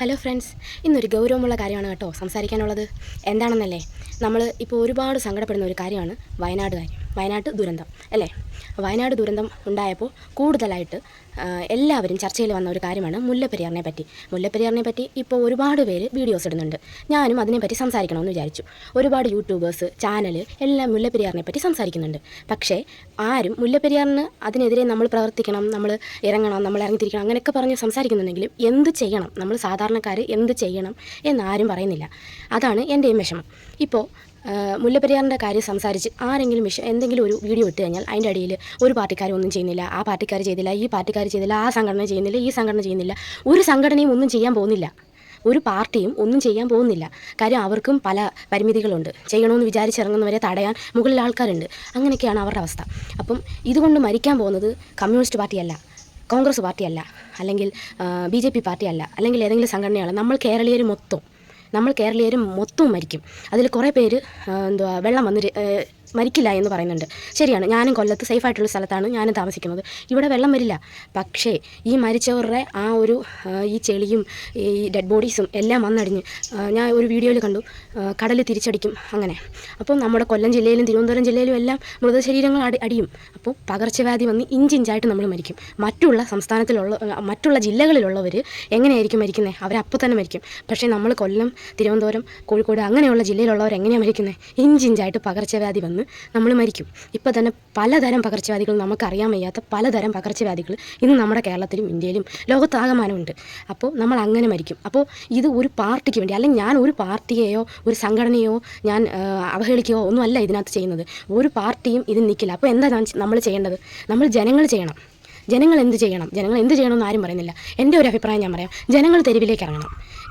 Hello friends, ഇന്നൊരു ഗൗരവമുള്ള കാര്യമാണ് കേട്ടോ സംസാരിക്കാനുള്ളത്. എന്താണെന്നല്ലേ, നമ്മൾ ഇപ്പോൾ ഒരുപാട് സങ്കടപ്പെടുന്ന ഒരു കാര്യമാണ് വയനാട് ദുരന്തം അല്ലേ. വയനാട് ദുരന്തം ഉണ്ടായപ്പോൾ കൂടുതലായിട്ട് എല്ലാവരും ചർച്ചയിൽ വന്ന ഒരു കാര്യമാണ് മുല്ലപ്പെരിയാറിനെ പറ്റി ഇപ്പോൾ ഒരുപാട് പേര് വീഡിയോസ് ഇടുന്നുണ്ട്. ഞാനും അതിനെപ്പറ്റി സംസാരിക്കണമെന്ന് വിചാരിച്ചു. ഒരുപാട് യൂട്യൂബേഴ്സ്, ചാനൽ എല്ലാം മുല്ലപ്പെരിയാറിനെ പറ്റി സംസാരിക്കുന്നുണ്ട്. പക്ഷേ ആരും മുല്ലപ്പെരിയാറിന് അതിനെതിരെ നമ്മൾ പ്രവർത്തിക്കണം, നമ്മൾ ഇറങ്ങണം, നമ്മൾ ഇറങ്ങിത്തിരിക്കണം അങ്ങനെയൊക്കെ പറഞ്ഞ് സംസാരിക്കുന്നുണ്ടെങ്കിലും എന്ത് ചെയ്യണം, നമ്മൾ സാധാരണക്കാർ എന്ത് ചെയ്യണം എന്നാരും പറയുന്നില്ല. അതാണ് എൻ്റെയും വിഷമം. ഇപ്പോൾ മുല്ലപ്പെരിയാറിൻ്റെ കാര്യം സംസാരിച്ച് ആരെങ്കിലും എന്തെങ്കിലും ഒരു വീഡിയോ ഇട്ട് കഴിഞ്ഞാൽ അതിൻ്റെ അടിയിൽ ഒരു പാർട്ടിക്കാരും ചെയ്യുന്നില്ല, ആ പാർട്ടിക്കാർ ചെയ്തില്ല, ഈ പാർട്ടിക്കാർ ചെയ്തില്ല, ആ സംഘടന ചെയ്യുന്നില്ല, ഈ സംഘടന ചെയ്യുന്നില്ല. ഒരു സംഘടനയും ഒന്നും ചെയ്യാൻ പോകുന്നില്ല, ഒരു പാർട്ടിയും ഒന്നും ചെയ്യാൻ പോകുന്നില്ല. കാര്യം അവർക്കും പല പരിമിതികളുണ്ട്. ചെയ്യണമെന്ന് വിചാരിച്ചിറങ്ങുന്നവരെ തടയാൻ മുകളിൽ ആൾക്കാരുണ്ട്. അങ്ങനെയൊക്കെയാണ് അവരുടെ അവസ്ഥ. അപ്പം ഇതുകൊണ്ട് മരിക്കാൻ പോകുന്നത് കമ്മ്യൂണിസ്റ്റ് പാർട്ടിയല്ല, കോൺഗ്രസ് പാർട്ടിയല്ല, അല്ലെങ്കിൽ BJP പാർട്ടിയല്ല, അല്ലെങ്കിൽ ഏതെങ്കിലും സംഘടനയാണ്. നമ്മൾ കേരളീയരും മൊത്തവും മരിക്കും. അതിൽ കുറേ പേര് വെള്ളം വന്ന് മരിക്കില്ല എന്ന് പറയുന്നുണ്ട്. ശരിയാണ്, ഞാനും കൊല്ലത്ത് സേഫായിട്ടുള്ള സ്ഥലത്താണ് ഞാനും താമസിക്കുന്നത്. ഇവിടെ വെള്ളം വരില്ല. പക്ഷേ ഈ മരിച്ചവരുടെ ആ ഒരു ഈ ചെളിയും ഈ ഡെഡ് ബോഡീസും എല്ലാം വന്നടിഞ്ഞ് ഞാൻ ഒരു വീഡിയോയിൽ കണ്ടു, കടൽ തിരിച്ചടിക്കും അങ്ങനെ. അപ്പം നമ്മുടെ കൊല്ലം ജില്ലയിലും തിരുവനന്തപുരം ജില്ലയിലും എല്ലാം മൃതശരീരങ്ങൾ അടിയും. അപ്പോൾ പകർച്ചവ്യാധി വന്ന് ഇഞ്ചിഞ്ചായിട്ട് നമ്മൾ മരിക്കും. മറ്റുള്ള ജില്ലകളിലുള്ളവർ എങ്ങനെയായിരിക്കും മരിക്കുന്നത്? അവരപ്പോൾ തന്നെ മരിക്കും. പക്ഷേ നമ്മൾ കൊല്ലം, തിരുവനന്തപുരം, കോഴിക്കോട് അങ്ങനെയുള്ള ജില്ലയിലുള്ളവർ എങ്ങനെയാണ് മരിക്കുന്നത്? ഇഞ്ചിഞ്ചായിട്ട് പകർച്ചവ്യാധി വന്ന് നമ്മൾ മരിക്കും. ഇപ്പോൾ തന്നെ പലതരം പകർച്ചവ്യാധികൾ, നമുക്കറിയാൻ വയ്യാത്ത പലതരം പകർച്ചവ്യാധികൾ ഇന്ന് നമ്മുടെ കേരളത്തിലും ഇന്ത്യയിലും ലോകത്താകമാനമുണ്ട്. അപ്പോൾ നമ്മൾ അങ്ങനെ മരിക്കും. അപ്പോൾ ഇത് ഒരു പാർട്ടിക്ക് വേണ്ടി, അല്ലെങ്കിൽ ഞാൻ ഒരു പാർട്ടിയെയോ ഒരു സംഘടനയോ ഞാൻ അവഹേളിക്കുകയോ ഒന്നുമല്ല ഇതിനകത്ത് ചെയ്യുന്നത്. ഒരു പാർട്ടിയും ഇത് നിൽക്കില്ല. അപ്പോൾ എന്താ നമ്മൾ ചെയ്യേണ്ടത്? നമ്മൾ ജനങ്ങൾ ചെയ്യണം. ജനങ്ങൾ എന്ത് ചെയ്യണമെന്ന് ആരും പറയുന്നില്ല. എൻ്റെ ഒരു അഭിപ്രായം ഞാൻ പറയാം. ജനങ്ങൾ തെരുവിലേക്ക് ഇറങ്ങണം.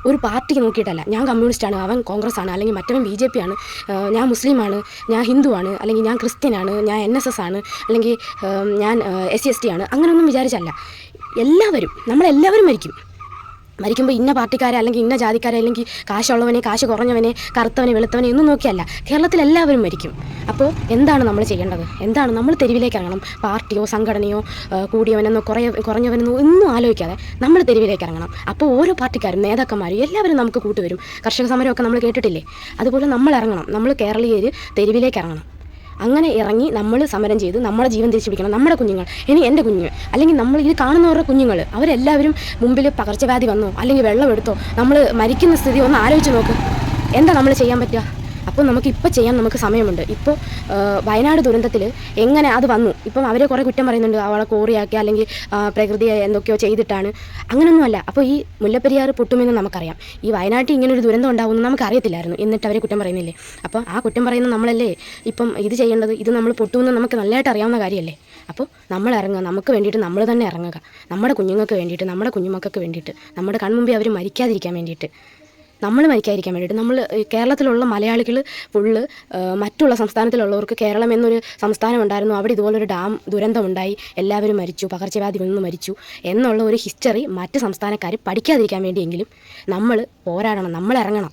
ഒരു പാർട്ടിക്ക് നോക്കിയിട്ടല്ല, ഞാൻ കമ്മ്യൂണിസ്റ്റാണ്, അവൻ കോൺഗ്രസ് ആണ്, അല്ലെങ്കിൽ മറ്റവൻ BJP ആണ്, ഞാൻ മുസ്ലിമാണ്, ഞാൻ ഹിന്ദുവാണ്, അല്ലെങ്കിൽ ഞാൻ ക്രിസ്ത്യനാണ്, ഞാൻ NSS ആണ്, അല്ലെങ്കിൽ ഞാൻ SC/ST ആണ്, അങ്ങനെയൊന്നും വിചാരിച്ചല്ല. നമ്മളെല്ലാവരും മരിക്കുമ്പോൾ ഇന്ന പാർട്ടിക്കാരെ അല്ലെങ്കിൽ ഇന്ന ജാതിക്കാരെ അല്ലെങ്കിൽ കാശുള്ളവനെ, കാശ് കുറഞ്ഞവനെ, കറുത്തവനെ, വെളുത്തവനെ ഒന്നും നോക്കിയല്ല. കേരളത്തിൽ എല്ലാവരും മരിക്കും. അപ്പോൾ എന്താണ് നമ്മൾ ചെയ്യേണ്ടത്? നമ്മൾ തെരുവിലേക്ക് ഇറങ്ങണം. പാർട്ടിയോ സംഘടനയോ കൂടിയവനെന്നോ കുറഞ്ഞവനെന്നോ ഒന്നും ആലോചിക്കാതെ നമ്മൾ തെരുവിലേക്ക് ഇറങ്ങണം. അപ്പോൾ ഓരോ പാർട്ടിക്കാരും നേതാക്കന്മാരും എല്ലാവരും നമുക്ക് കൂട്ടുവരും. കർഷക സമരമൊക്കെ നമ്മൾ കേട്ടിട്ടില്ലേ? അതുപോലെ നമ്മൾ ഇറങ്ങണം. നമ്മൾ കേരളീയർ തെരുവിലേക്ക് ഇറങ്ങണം. അങ്ങനെ ഇറങ്ങി നമ്മൾ സമരം ചെയ്ത് നമ്മുടെ ജീവൻ തിരിച്ചു പിടിക്കണം. നമ്മുടെ കുഞ്ഞുങ്ങൾ, ഇനി എൻ്റെ കുഞ്ഞ്, അല്ലെങ്കിൽ നമ്മൾ ഇത് കാണുന്നവരുടെ കുഞ്ഞുങ്ങൾ, അവരെല്ലാവരും മുമ്പിൽ പകർച്ചവ്യാധി വന്നോ അല്ലെങ്കിൽ വെള്ളം എടുത്തോ നമ്മൾ മരിക്കുന്ന സ്ഥിതി ഒന്ന് ആലോചിച്ച് നോക്ക്. എന്താ നമ്മൾ ചെയ്യാൻ പറ്റുക? അപ്പോൾ നമുക്കിപ്പോൾ ചെയ്യാൻ സമയമുണ്ട്. ഇപ്പോൾ വയനാട് ദുരന്തത്തിൽ എങ്ങനെ അത് വന്നു, ഇപ്പം അവരെ കുറേ കുറ്റം പറയുന്നുണ്ട്, അവളെ കോറിയാക്കി അല്ലെങ്കിൽ പ്രകൃതിയെ എന്തൊക്കെയോ ചെയ്തിട്ടാണ്. അങ്ങനെയൊന്നുമല്ല. അപ്പോൾ ഈ മുല്ലപ്പെരിയാർ പൊട്ടുമെന്ന് നമുക്കറിയാം. ഈ വയനാട്ടിൽ ഇങ്ങനൊരു ദുരന്തം ഉണ്ടാകുമെന്ന് നമുക്കറിയത്തില്ലായിരുന്നു. എന്നിട്ട് അവരെ കുറ്റം പറയുന്നില്ലേ? അപ്പോൾ ആ കുറ്റം പറയുന്ന നമ്മളല്ലേ ഇപ്പം ഇത് ചെയ്യേണ്ടത്? ഇത് നമ്മൾ പൊട്ടുമെന്ന് നമുക്ക് നല്ലതായിട്ട് അറിയാവുന്ന കാര്യമല്ലേ? അപ്പോൾ നമ്മൾ ഇറങ്ങുക. നമുക്ക് വേണ്ടിയിട്ട് നമ്മൾ തന്നെ ഇറങ്ങുക. നമ്മുടെ കുഞ്ഞുങ്ങൾക്ക് വേണ്ടിയിട്ട്, നമ്മുടെ കുഞ്ഞുമക്കൾക്ക് വേണ്ടിയിട്ട്, നമ്മുടെ കൺമുമ്പിൽ അവർ മരിക്കാതിരിക്കാൻ വേണ്ടിയിട്ട്, നമ്മൾ കേരളത്തിലുള്ള മലയാളികൾ ഫുള്ള് മറ്റുള്ള സംസ്ഥാനത്തിലുള്ളവർക്ക് കേരളം എന്നൊരു സംസ്ഥാനം ഉണ്ടായിരുന്നു, അവിടെ ഇതുപോലൊരു ഡാം ദുരന്തമുണ്ടായി, എല്ലാവരും മരിച്ചു, പകർച്ചവ്യാധി വന്ന് മരിച്ചു എന്നുള്ള ഒരു ഹിസ്റ്ററി മറ്റ് സംസ്ഥാനക്കാർ പഠിക്കാതിരിക്കാൻ വേണ്ടിയെങ്കിലും നമ്മൾ പോരാടണം, നമ്മൾ ഇറങ്ങണം.